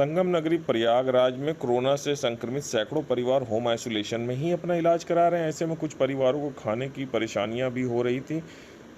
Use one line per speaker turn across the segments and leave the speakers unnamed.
संगम नगरी प्रयागराज में कोरोना से संक्रमित सैकड़ों परिवार होम आइसोलेशन में ही अपना इलाज करा रहे हैं। ऐसे में कुछ परिवारों को खाने की परेशानियां भी हो रही थी।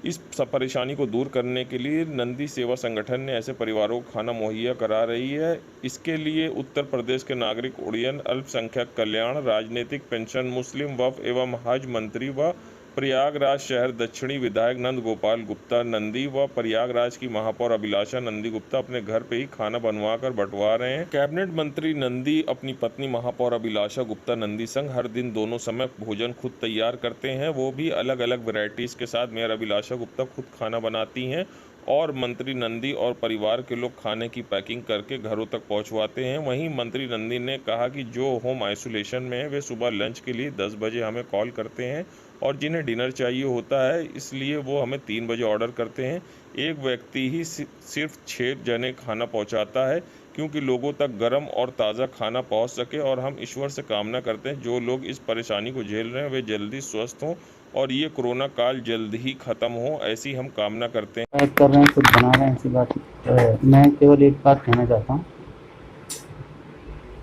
इस सब परेशानी को दूर करने के लिए नंदी सेवा संगठन ने ऐसे परिवारों को खाना मुहैया करा रही है। इसके लिए उत्तर प्रदेश के नागरिक उड्डयन, अल्पसंख्यक कल्याण, राजनीतिक पेंशन, मुस्लिम वक्फ एवं हज मंत्री व प्रयागराज शहर दक्षिणी विधायक नंद गोपाल गुप्ता नंदी व प्रयागराज की महापौर अभिलाषा नंदी गुप्ता अपने घर पे ही खाना बनवा कर बंटवा रहे हैं। कैबिनेट मंत्री नंदी अपनी पत्नी महापौर अभिलाषा गुप्ता नंदी संग हर दिन दोनों समय भोजन खुद तैयार करते हैं। वो भी अलग अलग वैरायटीज के साथ मेयर अभिलाषा गुप्ता खुद खाना बनाती हैं और मंत्री नंदी और परिवार के लोग खाने की पैकिंग करके घरों तक पहुंचवाते हैं। वहीं मंत्री नंदी ने कहा कि जो होम आइसोलेशन में है वे सुबह लंच के लिए 10 बजे हमें कॉल करते हैं और जिन्हें डिनर चाहिए होता है इसलिए वो हमें 3 बजे ऑर्डर करते हैं। एक व्यक्ति ही सिर्फ 6 जने खाना पहुंचाता है क्योंकि लोगों तक गर्म और ताज़ा खाना पहुंच सके और हम ईश्वर से कामना करते हैं जो लोग इस परेशानी को झेल रहे हैं वे जल्दी स्वस्थ हों और ये कोरोना काल जल्द ही ख़त्म हो, ऐसी हम कामना करते हैं।
पैक कर रहे हैं, कुछ बना रहे हैं, ऐसी बात मैं केवल एक बात कहना चाहता हूँ।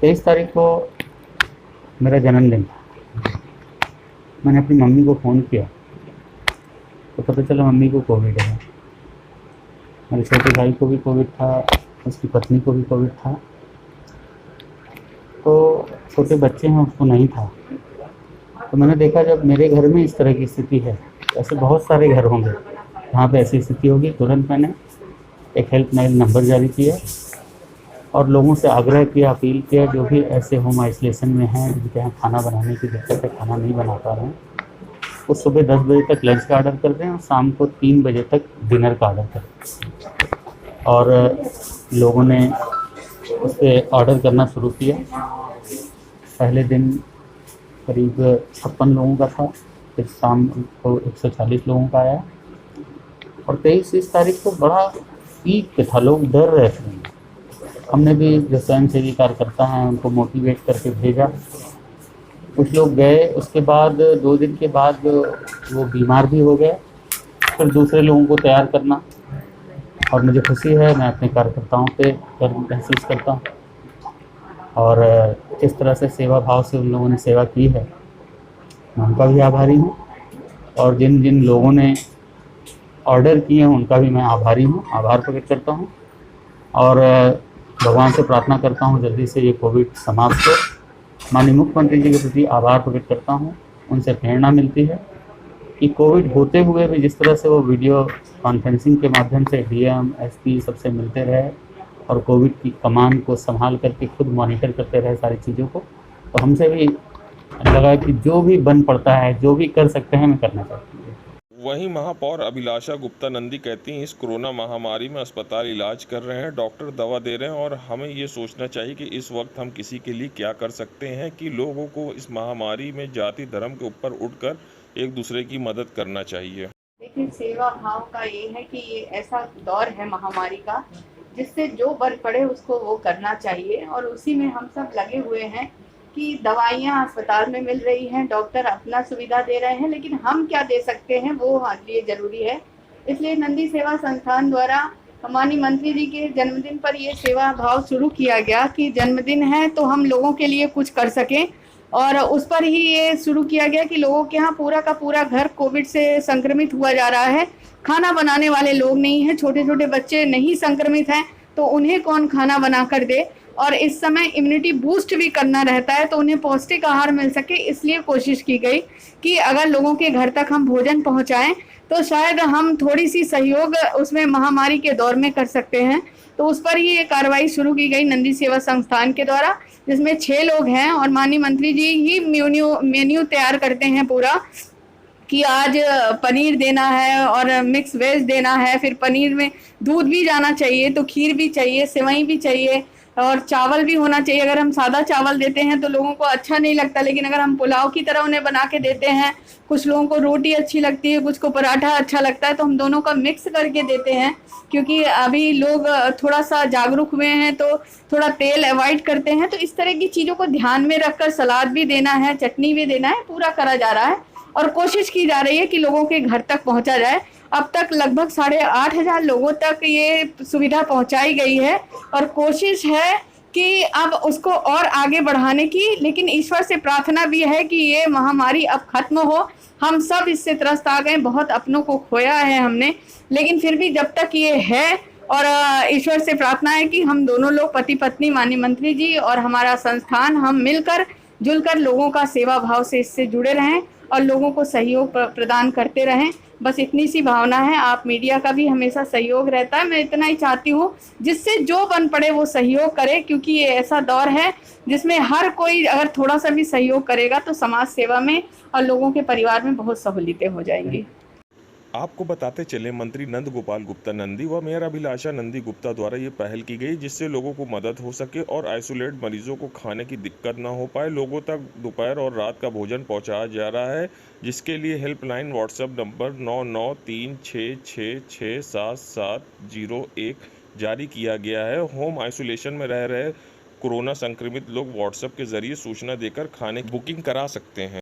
23 तारीख को मेरा जन्मदिन था। मैंने अपनी मम्मी को फ़ोन किया तो पता चला मम्मी को कोविड है। मेरे छोटे भाई को भी कोविड था, उसकी पत्नी को भी कोविड था, तो छोटे बच्चे हैं उसको नहीं था। तो मैंने देखा जब मेरे घर में इस तरह की स्थिति है ऐसे बहुत सारे घर होंगे जहाँ पे ऐसी स्थिति होगी। तुरंत मैंने एक हेल्पलाइन नंबर जारी किया और लोगों से आग्रह किया, अपील किया, जो भी ऐसे होम आइसोलेशन में हैं जिनके यहाँ खाना बनाने की दिक्कत है, खाना नहीं बना पा रहे हैं, वो सुबह 10 बजे तक लंच का ऑर्डर कर दें और शाम को 3 बजे तक डिनर का ऑर्डर करें। और लोगों ने उस पर ऑर्डर करना शुरू किया। पहले दिन करीब 56 लोगों का था, फिर शाम को 140 लोगों का आया और 23 तारीख को बड़ा पीक पे था, लोग डर रहे थे। हमने भी जो स्वयंसेवी कार्यकर्ता हैं उनको मोटिवेट करके भेजा। कुछ लोग गए, उसके बाद 2 दिन के बाद वो बीमार भी हो गए। फिर दूसरे लोगों को तैयार करना, और मुझे खुशी है मैं अपने कार्यकर्ताओं पे गर्व महसूस करता हूँ और इस तरह से सेवा भाव से उन लोगों ने सेवा की है, मैं उनका भी आभारी हूँ। और जिन जिन लोगों ने ऑर्डर किए हैं उनका भी मैं आभारी हूँ, आभार प्रकट करता हूँ और भगवान से प्रार्थना करता हूँ जल्दी से ये कोविड समाप्त हो। माननीय मुख्यमंत्री जी के प्रति आभार प्रकट करता हूँ, उनसे प्रेरणा मिलती है कि कोविड होते हुए भी जिस तरह से वो वीडियो कॉन्फ्रेंसिंग के माध्यम से डीएम, एसपी सबसे मिलते रहे और कोविड की कमान को संभाल करके खुद मॉनिटर करते रहे सारी चीज़ों को, तो हमसे भी लगा कि जो भी बन पड़ता है, जो भी कर सकते हैं, मैं करना चाहती हूँ।
वहीं महापौर अभिलाषा गुप्ता नंदी कहती हैं इस कोरोना महामारी में अस्पताल इलाज कर रहे हैं, डॉक्टर दवा दे रहे हैं और हमें ये सोचना चाहिए कि इस वक्त हम किसी के लिए क्या कर सकते हैं कि लोगों को इस महामारी में जाति धर्म के ऊपर उठकर एक दूसरे की मदद करना चाहिए।
देखिए, सेवा भाव का ये है कि ये ऐसा दौर है महामारी का जिससे जो बन पड़े उसको वो करना चाहिए और उसी में हम सब लगे हुए हैं कि दवाइयाँ अस्पताल में मिल रही हैं, डॉक्टर अपना सुविधा दे रहे हैं, लेकिन हम क्या दे सकते हैं वो हमारे लिए जरूरी है। इसलिए नंदी सेवा संस्थान द्वारा माननीय मंत्री जी के जन्मदिन पर ये सेवा भाव शुरू किया गया कि जन्मदिन है तो हम लोगों के लिए कुछ कर सकें, और उस पर ही ये शुरू किया गया कि लोगों के यहाँ पूरा का पूरा घर कोविड से संक्रमित हुआ जा रहा है। खाना बनाने वाले लोग नहीं हैं, छोटे छोटे बच्चे नहीं संक्रमित हैं तो उन्हें कौन खाना बना कर दे, और इस समय इम्यूनिटी बूस्ट भी करना रहता है तो उन्हें पौष्टिक आहार मिल सके, इसलिए कोशिश की गई कि अगर लोगों के घर तक हम भोजन पहुंचाएं तो शायद हम थोड़ी सी सहयोग उसमें महामारी के दौर में कर सकते हैं। तो उस पर ही ये कार्रवाई शुरू की गई नंदी सेवा संस्थान के द्वारा, जिसमें 6 लोग हैं और माननीय मंत्री जी ही मेन्यू तैयार करते हैं पूरा कि आज पनीर देना है और मिक्स वेज देना है, फिर पनीर में दूध भी जाना चाहिए तो खीर भी चाहिए, सेवई भी चाहिए और चावल भी होना चाहिए। अगर हम सादा चावल देते हैं तो लोगों को अच्छा नहीं लगता, लेकिन अगर हम पुलाव की तरह उन्हें बना के देते हैं, कुछ लोगों को रोटी अच्छी लगती है, कुछ को पराठा अच्छा लगता है, तो हम दोनों का मिक्स करके देते हैं। क्योंकि अभी लोग थोड़ा सा जागरूक हुए हैं तो थोड़ा तेल अवॉइड करते हैं, तो इस तरह की चीज़ों को ध्यान में रखकर सलाद भी देना है, चटनी भी देना है, पूरा करा जा रहा है और कोशिश की जा रही है कि लोगों के घर तक पहुंचा जाए। अब तक लगभग 8,500 लोगों तक ये सुविधा पहुंचाई गई है और कोशिश है कि अब उसको और आगे बढ़ाने की, लेकिन ईश्वर से प्रार्थना भी है कि ये महामारी अब खत्म हो। हम सब इससे त्रस्त आ गए, बहुत अपनों को खोया है हमने, लेकिन फिर भी जब तक ये है, और ईश्वर से प्रार्थना है कि हम दोनों लोग पति पत्नी, माननीय मंत्री जी और हमारा संस्थान, हम मिलकर जुलकर लोगों का सेवा भाव से इससे जुड़े रहें और लोगों को सहयोग प्रदान करते रहें। बस इतनी सी भावना है। आप मीडिया का भी हमेशा सहयोग रहता है, मैं इतना ही चाहती हूँ जिससे जो बन पड़े वो सहयोग करे, क्योंकि ये ऐसा दौर है जिसमें हर कोई अगर थोड़ा सा भी सहयोग करेगा तो समाज सेवा में और लोगों के परिवार में बहुत सहूलियतें हो जाएंगी।
आपको बताते चले, मंत्री नंद गोपाल गुप्ता नंदी व मेयर अभिलाषा नंदी गुप्ता द्वारा ये पहल की गई जिससे लोगों को मदद हो सके और आइसोलेट मरीजों को खाने की दिक्कत ना हो पाए। लोगों तक दोपहर और रात का भोजन पहुंचाया जा रहा है, जिसके लिए हेल्पलाइन व्हाट्सएप नंबर 9936667701 जारी किया गया है। होम आइसोलेशन में रह रहे कोरोना संक्रमित लोग व्हाट्सएप के जरिए सूचना देकर खाने की बुकिंग करा सकते हैं।